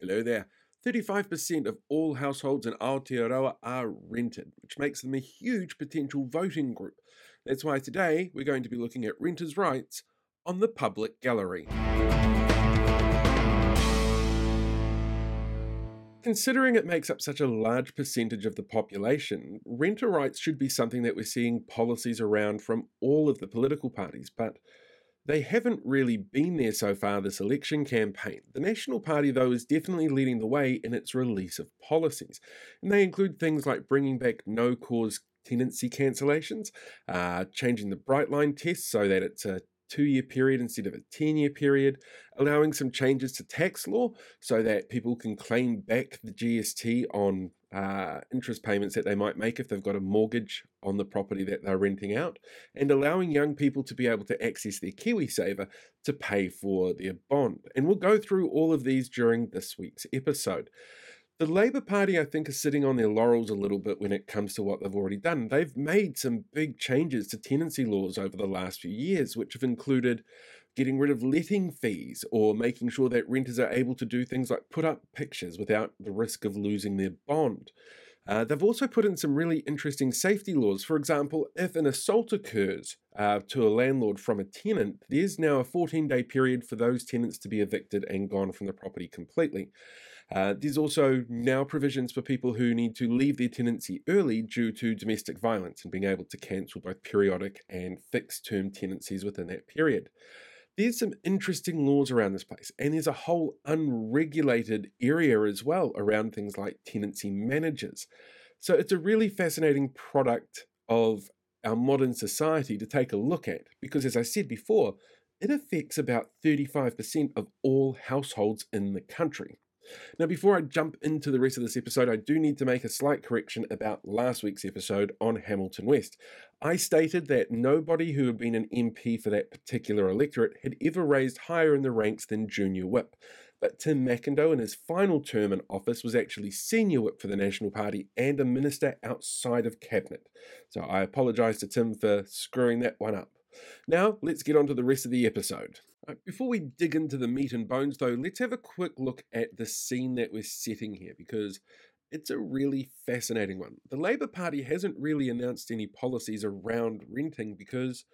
Hello there. 35% of all households in Aotearoa are rented, which makes them a huge potential voting group. That's why today we're going to be looking at renters' rights on the public gallery. Considering it makes up such a large percentage of the population, renter rights should be something that we're seeing policies around from all of the political parties, but they haven't really been there so far this election campaign. The National Party, though, is definitely leading the way in its release of policies. And they include things like bringing back no-cause tenancy cancellations, changing the bright line test so that it's a 2-year period instead of a 10-year period, allowing some changes to tax law so that people can claim back the GST on interest payments that they might make if they've got a mortgage on the property that they're renting out, and allowing young people to be able to access their KiwiSaver to pay for their bond. And we'll go through all of these during this week's episode. The Labour Party, I think, is sitting on their laurels a little bit when it comes to what they've already done. They've made some big changes to tenancy laws over the last few years, which have included getting rid of letting fees or making sure that renters are able to do things like put up pictures without the risk of losing their bond. They've also put in some really interesting safety laws. For example, if an assault occurs to a landlord from a tenant, there's now a 14-day period for those tenants to be evicted and gone from the property completely. There's also now provisions for people who need to leave their tenancy early due to domestic violence and being able to cancel both periodic and fixed-term tenancies within that period. There's some interesting laws around this place, and there's a whole unregulated area as well around things like tenancy managers. So it's a really fascinating product of our modern society to take a look at because, as I said before, it affects about 35% of all households in the country. Now, before I jump into the rest of this episode, I do need to make a slight correction about last week's episode on Hamilton West. I stated that nobody who had been an MP for that particular electorate had ever raised higher in the ranks than Junior Whip. But Tim McIndoe, in his final term in office, was actually Senior Whip for the National Party and a minister outside of Cabinet. So I apologise to Tim for screwing that one up. Now, let's get on to the rest of the episode. Before we dig into the meat and bones, though, let's have a quick look at the scene that we're setting here, because it's a really fascinating one. The Labour Party hasn't really announced any policies around renting because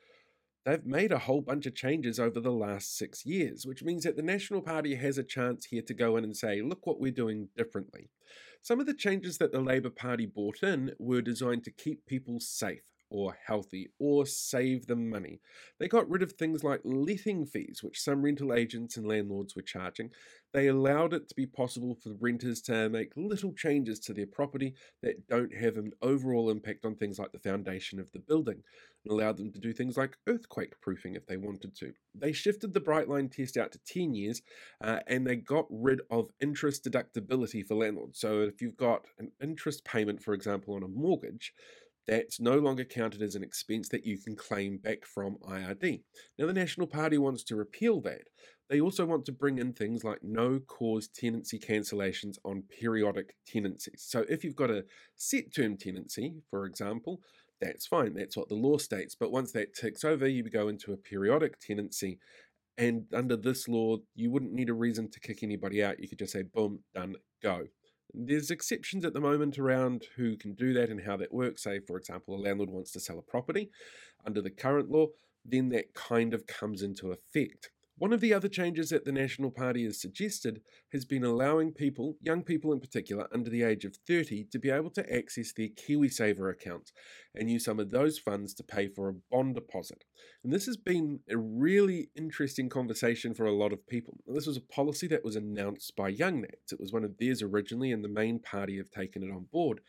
they've made a whole bunch of changes over the last 6 years, which means that the National Party has a chance here to go in and say, look what we're doing differently. Some of the changes that the Labour Party brought in were designed to keep people safe, or healthy, or save them money. They got rid of things like letting fees, which some rental agents and landlords were charging. They allowed it to be possible for renters to make little changes to their property that don't have an overall impact on things like the foundation of the building, and allowed them to do things like earthquake proofing if they wanted to. They shifted the bright line test out to 10 years, and they got rid of interest deductibility for landlords. So if you've got an interest payment, for example, on a mortgage, that's no longer counted as an expense that you can claim back from IRD. Now, the National Party wants to repeal that. They also want to bring in things like no-cause tenancy cancellations on periodic tenancies. So if you've got a set-term tenancy, for example, that's fine. That's what the law states. But once that ticks over, you go into a periodic tenancy. And under this law, you wouldn't need a reason to kick anybody out. You could just say, boom, done, go. There's exceptions at the moment around who can do that and how that works. Say, for example, a landlord wants to sell a property under the current law, then that kind of comes into effect. One of the other changes that the National Party has suggested has been allowing people, young people in particular, under the age of 30 to be able to access their KiwiSaver accounts and use some of those funds to pay for a bond deposit. And this has been a really interesting conversation for a lot of people. This was a policy that was announced by Young Nats. It was one of theirs originally, and the main party have taken it on board.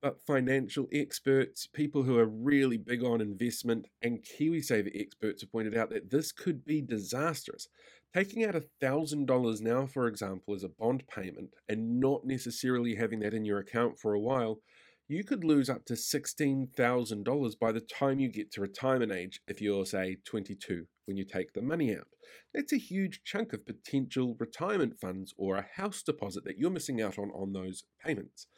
But financial experts, people who are really big on investment, and KiwiSaver experts have pointed out that this could be disastrous. Taking out $1,000 now, for example, as a bond payment and not necessarily having that in your account for a while, you could lose up to $16,000 by the time you get to retirement age if you're, say, 22 when you take the money out. That's a huge chunk of potential retirement funds or a house deposit that you're missing out on those payments.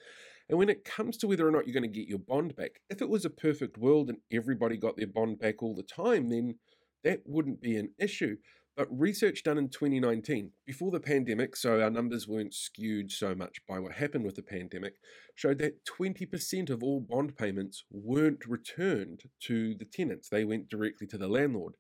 And when it comes to whether or not you're going to get your bond back, if it was a perfect world and everybody got their bond back all the time, then that wouldn't be an issue. But research done in 2019, before the pandemic, so our numbers weren't skewed so much by what happened with the pandemic, showed that 20% of all bond payments weren't returned to the tenants. They went directly to the landlord.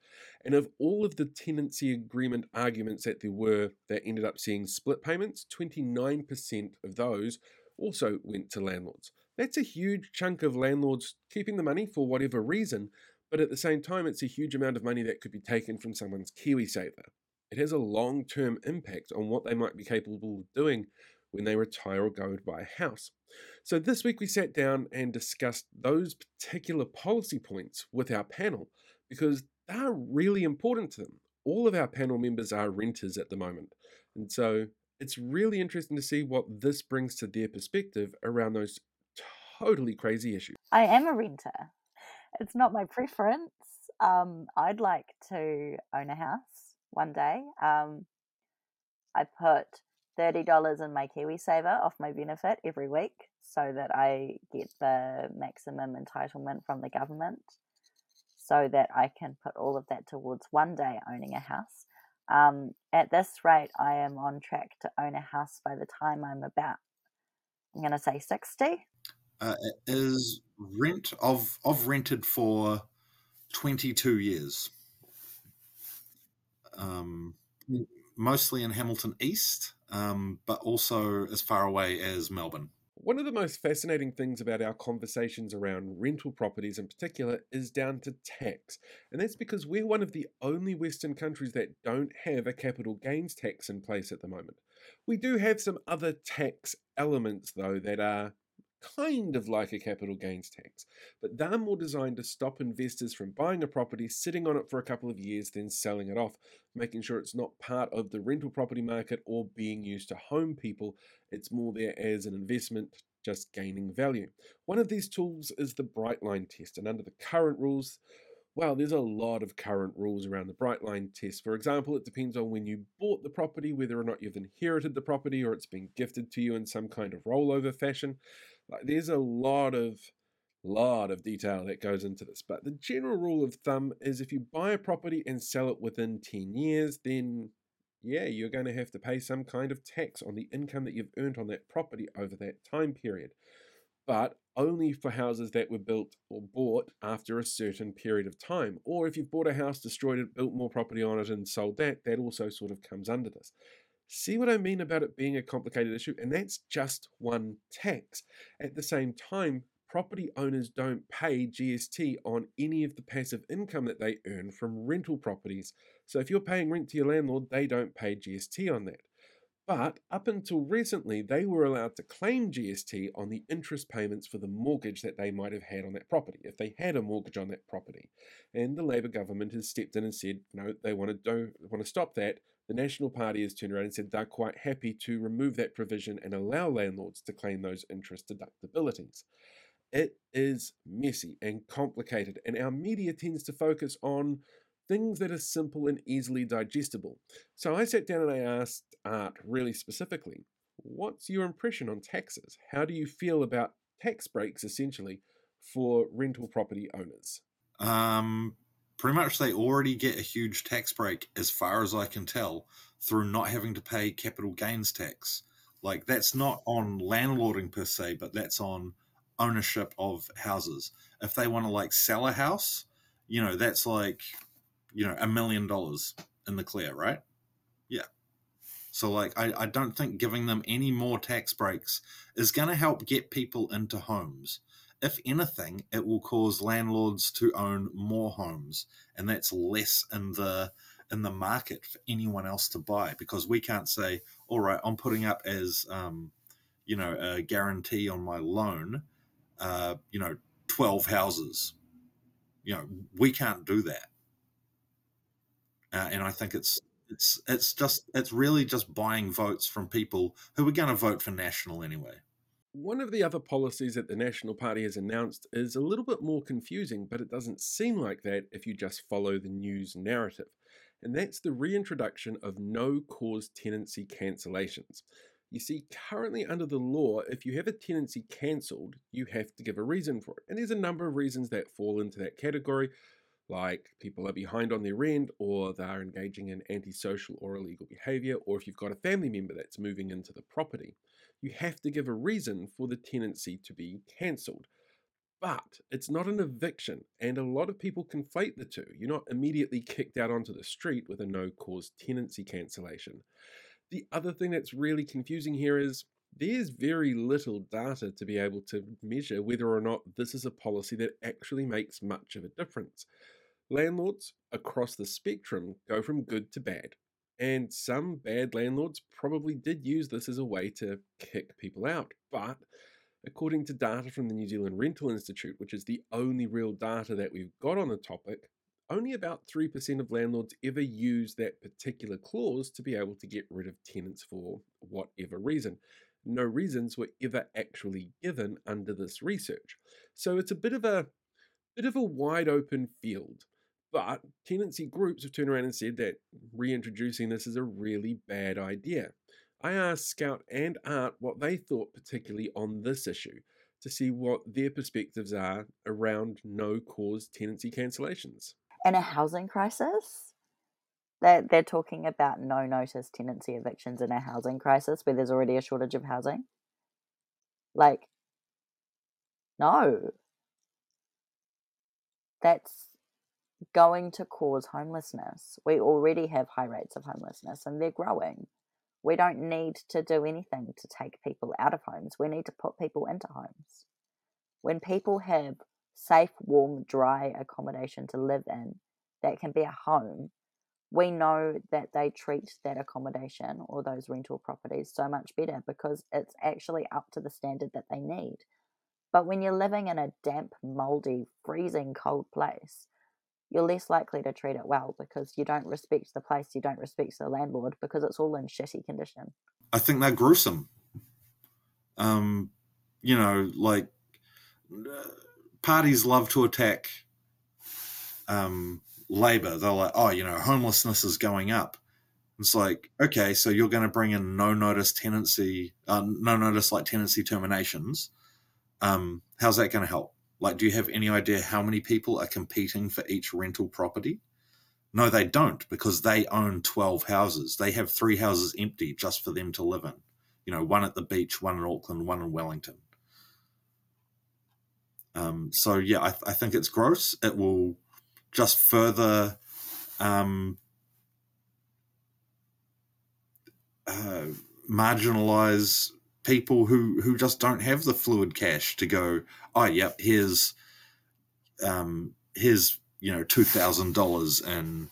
And of all of the tenancy agreement arguments that there were that ended up seeing split payments, 29% of those also went to landlords. That's a huge chunk of landlords keeping the money for whatever reason, but at the same time, it's a huge amount of money that could be taken from someone's KiwiSaver. It has a long term impact on what they might be capable of doing when they retire or go to buy a house. So, this week we sat down and discussed those particular policy points with our panel because they're really important to them. All of our panel members are renters at the moment. And so, it's really interesting to see what this brings to their perspective around those totally crazy issues. I am a renter. It's not my preference. I'd like to own a house one day. I put $30 in my KiwiSaver off my benefit every week so that I get the maximum entitlement from the government so that I can put all of that towards one day owning a house. At this rate, I am on track to own a house by the time I'm going to say 60. It is rent. I've rented for 22 years. Mostly in Hamilton East, but also as far away as Melbourne. One of the most fascinating things about our conversations around rental properties in particular is down to tax. And that's because we're one of the only Western countries that don't have a capital gains tax in place at the moment. We do have some other tax elements, though, that are kind of like a capital gains tax, but they're more designed to stop investors from buying a property, sitting on it for a couple of years, then selling it off, making sure it's not part of the rental property market or being used to home people. It's more there as an investment, just gaining value. One of these tools is the bright line test, and under the current rules, well, there's a lot of current rules around the bright line test. For example, it depends on when you bought the property, whether or not you've inherited the property or it's been gifted to you in some kind of rollover fashion. Like, there's a lot of detail that goes into this, but the general rule of thumb is if you buy a property and sell it within 10 years, then yeah, you're going to have to pay some kind of tax on the income that you've earned on that property over that time period, but only for houses that were built or bought after a certain period of time. Or if you've bought a house, destroyed it, built more property on it, and sold that, that also sort of comes under this. See what I mean about it being a complicated issue? And that's just one tax. At the same time, property owners don't pay GST on any of the passive income that they earn from rental properties. So if you're paying rent to your landlord, they don't pay GST on that. But up until recently, they were allowed to claim GST on the interest payments for the mortgage that they might have had on that property, if they had a mortgage on that property. And the Labour government has stepped in and said, no, they want to stop that. The National Party has turned around and said they're quite happy to remove that provision and allow landlords to claim those interest deductibilities. It is messy and complicated, and our media tends to focus on things that are simple and easily digestible. So I sat down and I asked Art really specifically, what's your impression on taxes? How do you feel about tax breaks essentially for rental property owners? Pretty much they already get a huge tax break, as far as I can tell, through not having to pay capital gains tax. Like, that's not on landlording per se, but that's on ownership of houses. If they want to like sell a house, that's like, $1 million in the clear, right? Yeah. So like, I don't think giving them any more tax breaks is going to help get people into homes. If anything, it will cause landlords to own more homes, and that's less in the market for anyone else to buy, because we can't say, all right, I'm putting up as a guarantee on my loan 12 houses. We can't do that. And I think it's really just buying votes from people who are going to vote for National anyway. One of the other policies that the National Party has announced is a little bit more confusing, but it doesn't seem like that if you just follow the news narrative. And that's the reintroduction of no-cause tenancy cancellations. You see, currently under the law, if you have a tenancy cancelled, you have to give a reason for it. And there's a number of reasons that fall into that category. like people are behind on their rent, or they're engaging in antisocial or illegal behavior, or if you've got a family member that's moving into the property. You have to give a reason for the tenancy to be cancelled. But it's not an eviction, and a lot of people conflate the two. You're not immediately kicked out onto the street with a no cause tenancy cancellation. The other thing that's really confusing here is there's very little data to be able to measure whether or not this is a policy that actually makes much of a difference. Landlords across the spectrum go from good to bad, and some bad landlords probably did use this as a way to kick people out. But according to data from the New Zealand Rental Institute, which is the only real data that we've got on the topic, only about 3% of landlords ever use that particular clause to be able to get rid of tenants for whatever reason. No reasons were ever actually given under this research. So it's a bit of a wide open field. But tenancy groups have turned around and said that reintroducing this is a really bad idea. I asked Scout and Art what they thought particularly on this issue to see what their perspectives are around no cause tenancy cancellations. In a housing crisis, they're talking about no notice tenancy evictions in a housing crisis where there's already a shortage of housing. Like, no. That's going to cause homelessness. We already have high rates of homelessness and they're growing. We don't need to do anything to take people out of homes. We need to put people into homes. When people have safe, warm, dry accommodation to live in that can be a home, we know that they treat that accommodation or those rental properties so much better because it's actually up to the standard that they need. But when you're living in a damp, moldy, freezing cold place, you're less likely to treat it well because you don't respect the place, you don't respect the landlord because it's all in shitty condition. I think they're gruesome. Like parties love to attack labor. They're like, homelessness is going up. It's like, okay, so you're going to bring in no notice tenancy terminations. How's that going to help? Like, do you have any idea how many people are competing for each rental property? No, they don't, because they own 12 houses. They have 3 houses empty just for them to live in. One at the beach, one in Auckland, one in Wellington. I think it's gross. It will just further marginalize people who just don't have the fluid cash to go, oh, yep, here's $2,000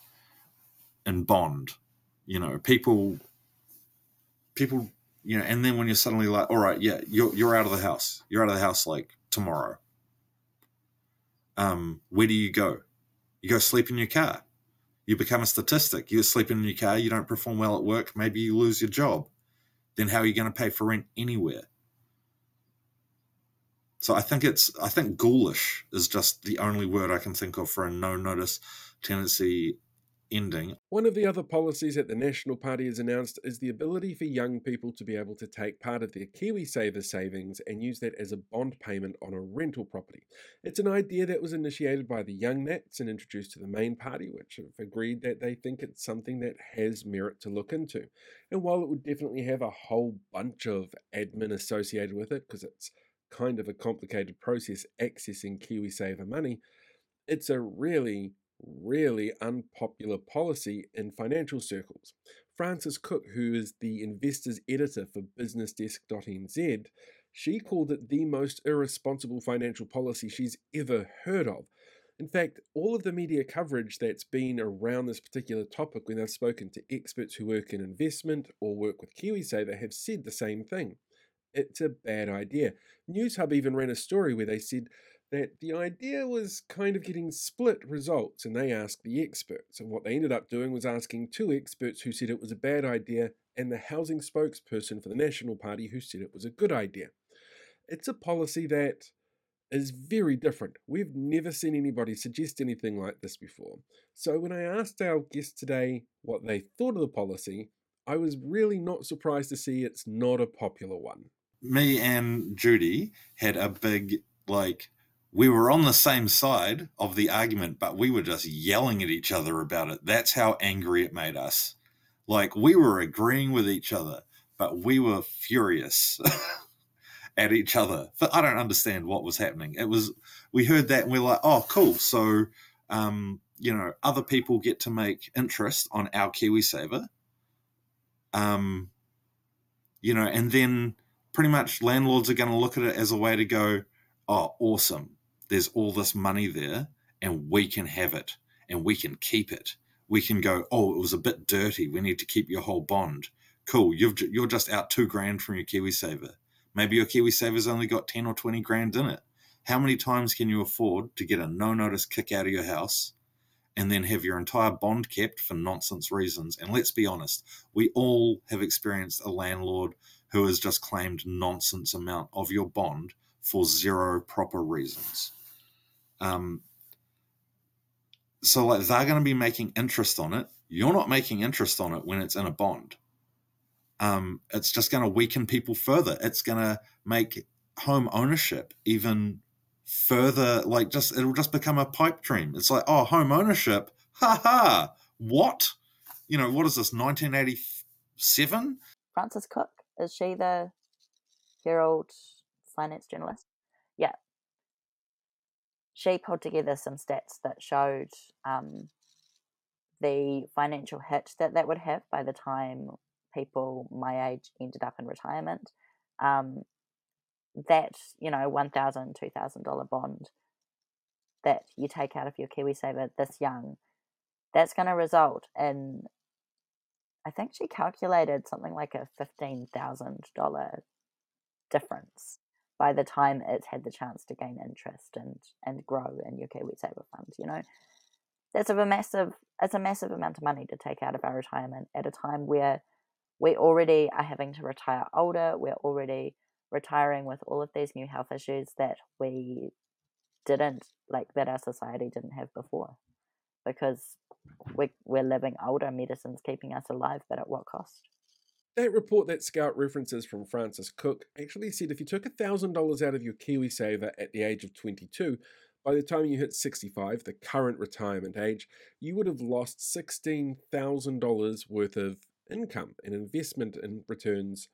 in bond. People, and then when you're suddenly like, all right, yeah, you're out of the house. You're out of the house like tomorrow. Where do you go? You go sleep in your car. You become a statistic. You're sleeping in your car. You don't perform well at work. Maybe you lose your job. Then how are you going to pay for rent anywhere? So I think ghoulish is just the only word I can think of for a no notice tenancy ending. One of the other policies that the National Party has announced is the ability for young people to be able to take part of their KiwiSaver savings and use that as a bond payment on a rental property. It's an idea that was initiated by the Young Nats and introduced to the main party, which have agreed that they think it's something that has merit to look into. And while it would definitely have a whole bunch of admin associated with it, because it's kind of a complicated process accessing KiwiSaver money, it's a really unpopular policy in financial circles. Frances Cook, who is the investors editor for businessdesk.nz, she called it the most irresponsible financial policy she's ever heard of. In fact, all of the media coverage that's been around this particular topic when I've spoken to experts who work in investment or work with KiwiSaver have said the same thing. It's a bad idea. NewsHub even ran a story where they said that the idea was kind of getting split results, and they asked the experts. And what they ended up doing was asking 2 experts who said it was a bad idea and the housing spokesperson for the National Party who said it was a good idea. It's a policy that is very different. We've never seen anybody suggest anything like this before. So when I asked our guests today what they thought of the policy, I was really not surprised to see it's not a popular one. Me and Judy had a big, we were on the same side of the argument, but we were just yelling at each other about it. That's how angry it made us. Like, we were agreeing with each other, but we were furious at each other. But I don't understand what was happening. We heard that and we're like, oh, cool. So, other people get to make interest on our KiwiSaver. And then pretty much landlords are going to look at it as a way to go, oh, awesome. There's all this money there and we can have it and we can keep it. We can go, oh, it was a bit dirty. We need to keep your whole bond. Cool. You're just out $2,000 from your KiwiSaver. Maybe your KiwiSaver's only got 10 or 20 grand in it. How many times can you afford to get a no-notice kick out of your house and then have your entire bond kept for nonsense reasons? And let's be honest, we all have experienced a landlord who has just claimed nonsense amount of your bond for zero proper reasons. So like they're going to be making interest on it. You're not making interest on it when it's in a bond. It's just going to weaken people further. It's going to make home ownership even further, it'll just become a pipe dream. It's like, oh, home ownership, what? What is this, 1987? Frances Cook, is she the Herald finance journalist? Yeah. She put together some stats that showed the financial hit that would have by the time people my age ended up in retirement. That, $1,000, $2,000 bond that you take out of your KiwiSaver this young, that's going to result in, I think she calculated something like a $15,000 difference by the time it's had the chance to gain interest and grow in your KiwiSaver fund. It's a massive amount of money to take out of our retirement at a time where we already are having to retire older. We're already retiring with all of these new health issues that we didn't, that our society didn't have before, because we're living older. Medicine's keeping us alive, but at what cost? That report that Scout references from Frances Cook actually said if you took $1,000 out of your KiwiSaver at the age of 22, by the time you hit 65, the current retirement age, you would have lost $16,000 worth of income and investment in returns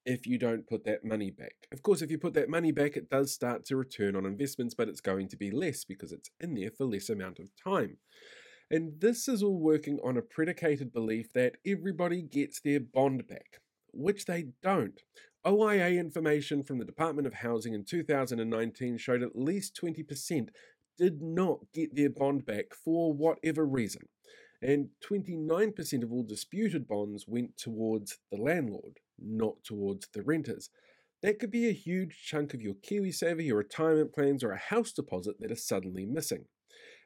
if you don't put that money back. Of course, if you put that money back, it does start to return on investments, but it's going to be less because it's in there for less amount of time. And this is all working on a predicated belief that everybody gets their bond back, which they don't. OIA information from the Department of Housing in 2019 showed at least 20% did not get their bond back for whatever reason. And 29% of all disputed bonds went towards the landlord, not towards the renters. That could be a huge chunk of your KiwiSaver, your retirement plans, or a house deposit that is suddenly missing.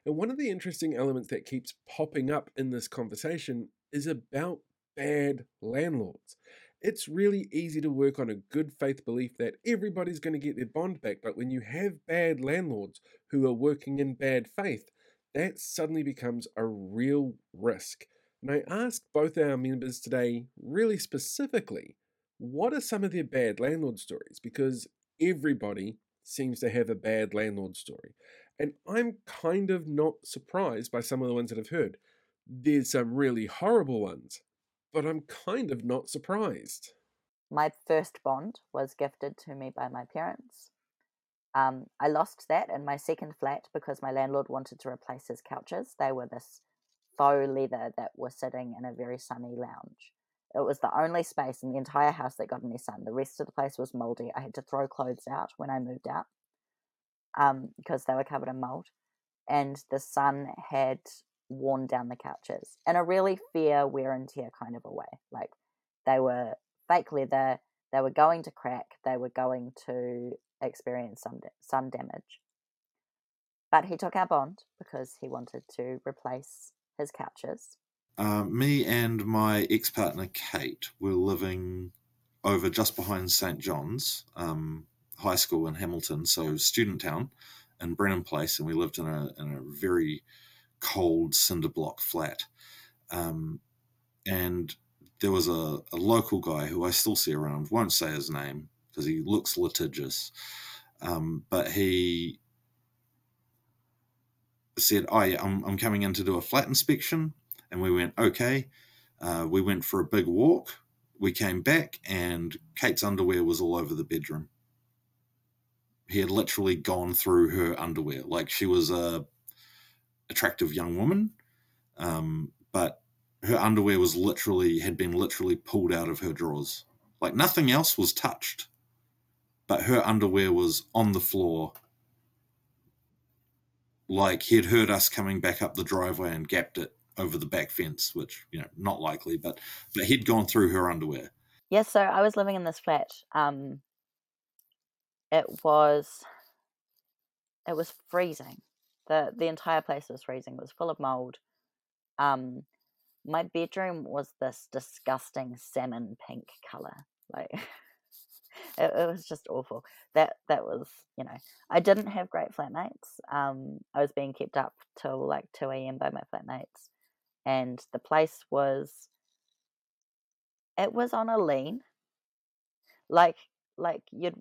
And one of the interesting elements that keeps popping up in this conversation is about bad landlords. It's really easy to work on a good faith belief that everybody's going to get their bond back, but when you have bad landlords who are working in bad faith, that suddenly becomes a real risk. And I asked both our members today, really specifically, what are some of their bad landlord stories? Because everybody seems to have a bad landlord story. And I'm kind of not surprised by some of the ones that I've heard. There's some really horrible ones, but I'm kind of not surprised. My first bond was gifted to me by my parents. I lost that in my second flat because my landlord wanted to replace his couches. They were this faux leather that were sitting in a very sunny lounge. It was the only space in the entire house that got any sun. The rest of the place was moldy. I had to throw clothes out when I moved out because they were covered in mold. And the sun had worn down the couches in a really fair wear and tear kind of a way. Like, they were fake leather, they were going to crack, they were going to experience some sun damage. But he took our bond because he wanted to replace his couches. Me and my ex-partner Kate were living over just behind St. John's High School in Hamilton, so student town in Brennan Place, and we lived in a very cold cinder block flat. And there was a local guy who I still see around, won't say his name because he looks litigious, but he said, "Oh yeah, I'm coming in to do a flat inspection," and we went, "Okay." We went for a big walk. We came back, and Kate's underwear was all over the bedroom. He had literally gone through her underwear. Like, she was a attractive young woman, but her underwear had been literally pulled out of her drawers. Like, nothing else was touched, but her underwear was on the floor. Like, he'd heard us coming back up the driveway and gapped it over the back fence, which, not likely, but he'd gone through her underwear. Yes, so I was living in this flat. It was freezing. The entire place was freezing. It was full of mold. My bedroom was this disgusting salmon pink color. Like it was just awful. That was, I didn't have great flatmates. I was being kept up till like 2 a.m. by my flatmates, and the place was on a lean. Like you'd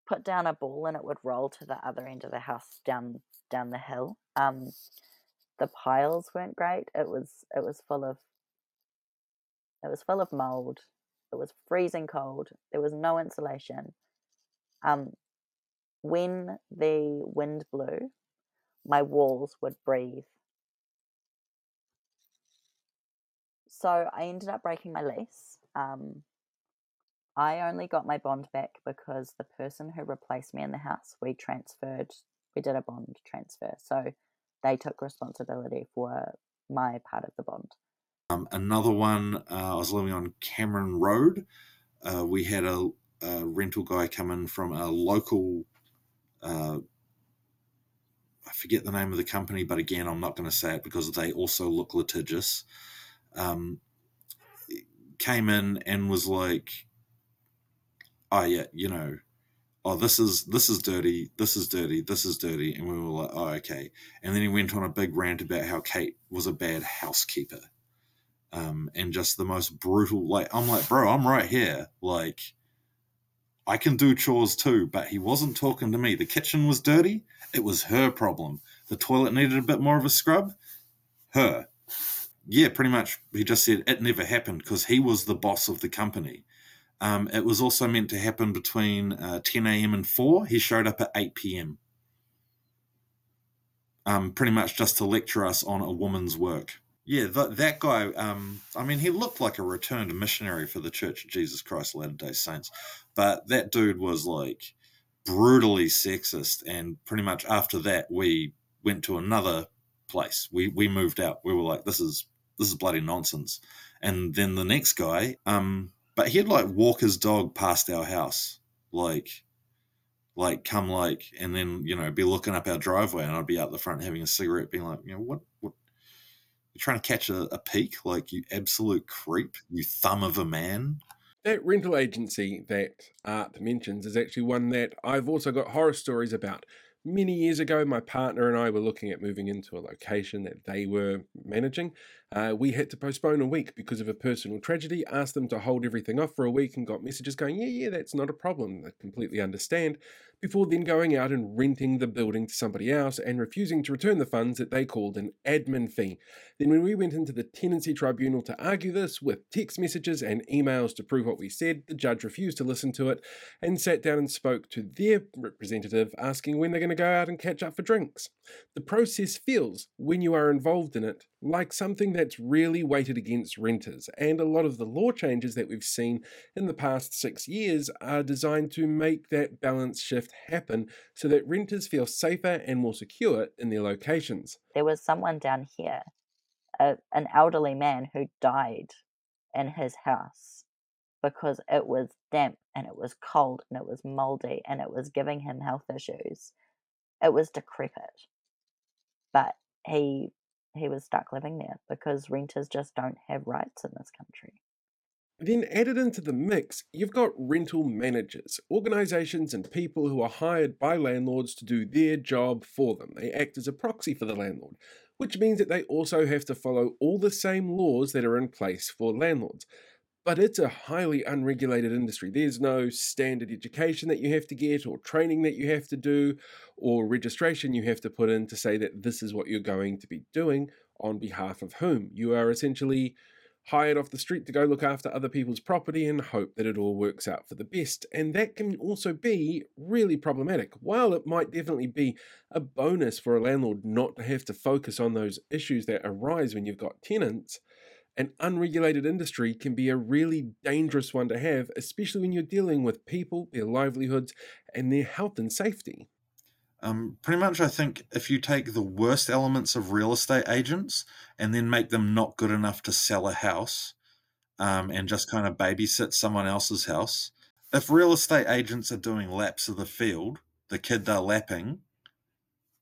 put down a ball and it would roll to the other end of the house down the hill. The piles weren't great. It was full of mold. It was freezing cold. There was no insulation. When the wind blew, my walls would breathe. So I ended up breaking my lease. I only got my bond back because the person who replaced me in the house, we did a bond transfer. So they took responsibility for my part of the bond. Another one, I was living on Cameron Road. We had a rental guy come in from a local, I forget the name of the company, but again, I'm not going to say it because they also look litigious. Came in and was like, "Oh yeah, this is dirty, this is dirty, this is dirty," and we were like, "Oh, okay." And then he went on a big rant about how Kate was a bad housekeeper, and just the most brutal. Like, I'm like, bro, I'm right here. Like, I can do chores too, but he wasn't talking to me. The kitchen was dirty. It was her problem. The toilet needed a bit more of a scrub. Her. Yeah, pretty much. He just said it never happened because he was the boss of the company. It was also meant to happen between 10 a.m. and 4. He showed up at 8 p.m. Pretty much just to lecture us on a woman's work. Yeah, that guy, he looked like a returned missionary for the Church of Jesus Christ of Latter-day Saints, but that dude was like brutally sexist, and pretty much after that, we went to another place. We moved out. We were like, this is bloody nonsense. And then the next guy, but he'd like walk his dog past our house, like come like, and then, be looking up our driveway, and I'd be out the front having a cigarette being like, what you're trying to catch a peek, like, you absolute creep, you thumb of a man. That rental agency that Art mentions is actually one that I've also got horror stories about. Many years ago, my partner and I were looking at moving into a location that they were managing. We had to postpone a week because of a personal tragedy, asked them to hold everything off for a week, and got messages going, yeah, that's not a problem. They completely understand. Before then going out and renting the building to somebody else and refusing to return the funds that they called an admin fee. Then when we went into the tenancy tribunal to argue this with text messages and emails to prove what we said, the judge refused to listen to it and sat down and spoke to their representative asking when they're going to go out and catch up for drinks. The process feels, when you are involved in it, like something that's really weighted against renters, and a lot of the law changes that we've seen in the past 6 years are designed to make that balance shift happen so that renters feel safer and more secure in their locations. There was someone down here, an elderly man who died in his house because it was damp and it was cold and it was moldy and it was giving him health issues. It was decrepit. But he was stuck living there because renters just don't have rights in this country. Then added into the mix, you've got rental managers, organisations and people who are hired by landlords to do their job for them. They act as a proxy for the landlord, which means that they also have to follow all the same laws that are in place for landlords. But it's a highly unregulated industry. There's no standard education that you have to get, or training that you have to do, or registration you have to put in to say that this is what you're going to be doing on behalf of whom. You are essentially hired off the street to go look after other people's property and hope that it all works out for the best. And that can also be really problematic. While it might definitely be a bonus for a landlord not to have to focus on those issues that arise when you've got tenants, an unregulated industry can be a really dangerous one to have, especially when you're dealing with people, their livelihoods, and their health and safety. Pretty much, I think if you take the worst elements of real estate agents and then make them not good enough to sell a house, and just kind of babysit someone else's house. If real estate agents are doing laps of the field, the kid they're lapping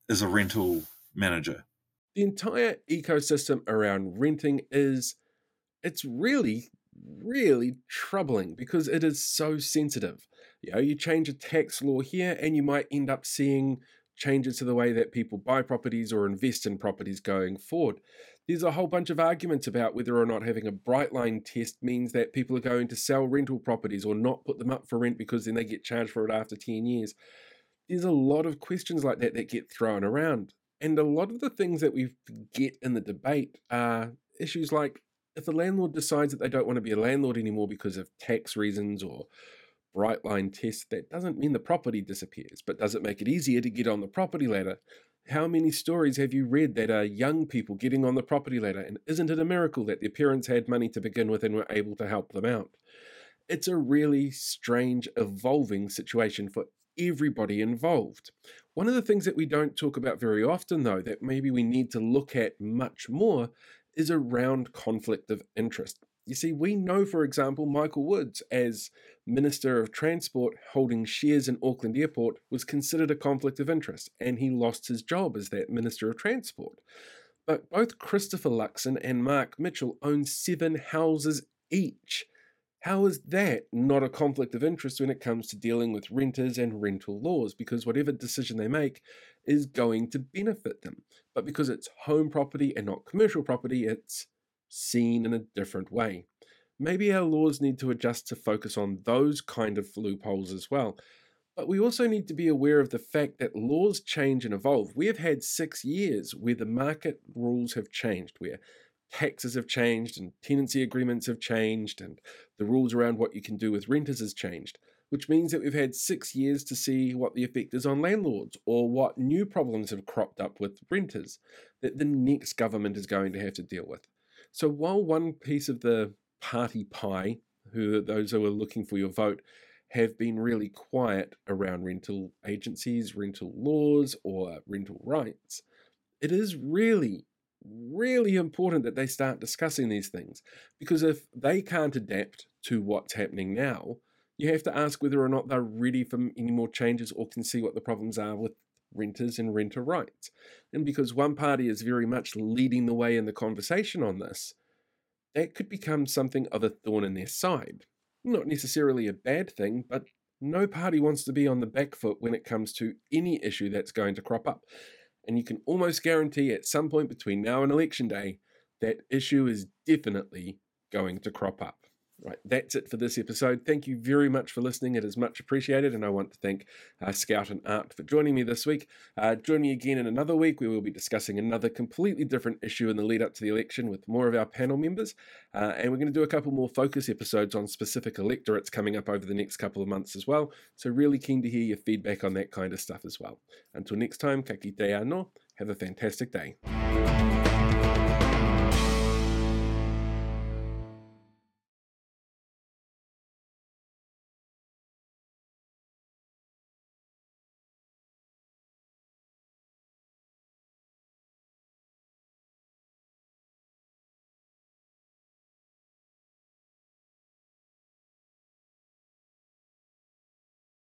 is a rental manager. The entire ecosystem around renting it's really, really troubling because it is so sensitive. You change a tax law here and you might end up seeing changes to the way that people buy properties or invest in properties going forward. There's a whole bunch of arguments about whether or not having a bright line test means that people are going to sell rental properties or not put them up for rent because then they get charged for it after 10 years. There's a lot of questions like that that get thrown around. And a lot of the things that we get in the debate are issues like, if a landlord decides that they don't want to be a landlord anymore because of tax reasons or bright line tests, that doesn't mean the property disappears, but does it make it easier to get on the property ladder? How many stories have you read that are young people getting on the property ladder, and isn't it a miracle that their parents had money to begin with and were able to help them out? It's a really strange, evolving situation for everybody involved. One of the things that we don't talk about very often, though, that maybe we need to look at much more is around conflict of interest. You see, we know, for example, Michael Woods, as Minister of Transport holding shares in Auckland Airport, was considered a conflict of interest, and he lost his job as that Minister of Transport. But both Christopher Luxon and Mark Mitchell own 7 houses each. How is that not a conflict of interest when it comes to dealing with renters and rental laws? Because whatever decision they make is going to benefit them. But because it's home property and not commercial property, it's seen in a different way. Maybe our laws need to adjust to focus on those kind of loopholes as well. But we also need to be aware of the fact that laws change and evolve. We have had 6 years where the market rules have changed, where taxes have changed and tenancy agreements have changed and the rules around what you can do with renters has changed, which means that we've had 6 years to see what the effect is on landlords or what new problems have cropped up with renters that the next government is going to have to deal with. So while one piece of the party pie, those who are looking for your vote, have been really quiet around rental agencies, rental laws, or rental rights, it is really important that they start discussing these things, because if they can't adapt to what's happening now, you have to ask whether or not they're ready for any more changes or can see what the problems are with renters and renter rights. And because one party is very much leading the way in the conversation on this, that could become something of a thorn in their side. Not necessarily a bad thing, but no party wants to be on the back foot when it comes to any issue that's going to crop up. And you can almost guarantee at some point between now and election day, that issue is definitely going to crop up. Right, that's it for this episode. Thank you very much for listening. It is much appreciated, and I want to thank Scout and Art for joining me this week. Join me again in another week where we'll be discussing another completely different issue in the lead up to the election with more of our panel members, and we're going to do a couple more focus episodes on specific electorates coming up over the next couple of months as well, so really keen to hear your feedback on that kind of stuff as well. Until next time, ka kite anō, have a fantastic day.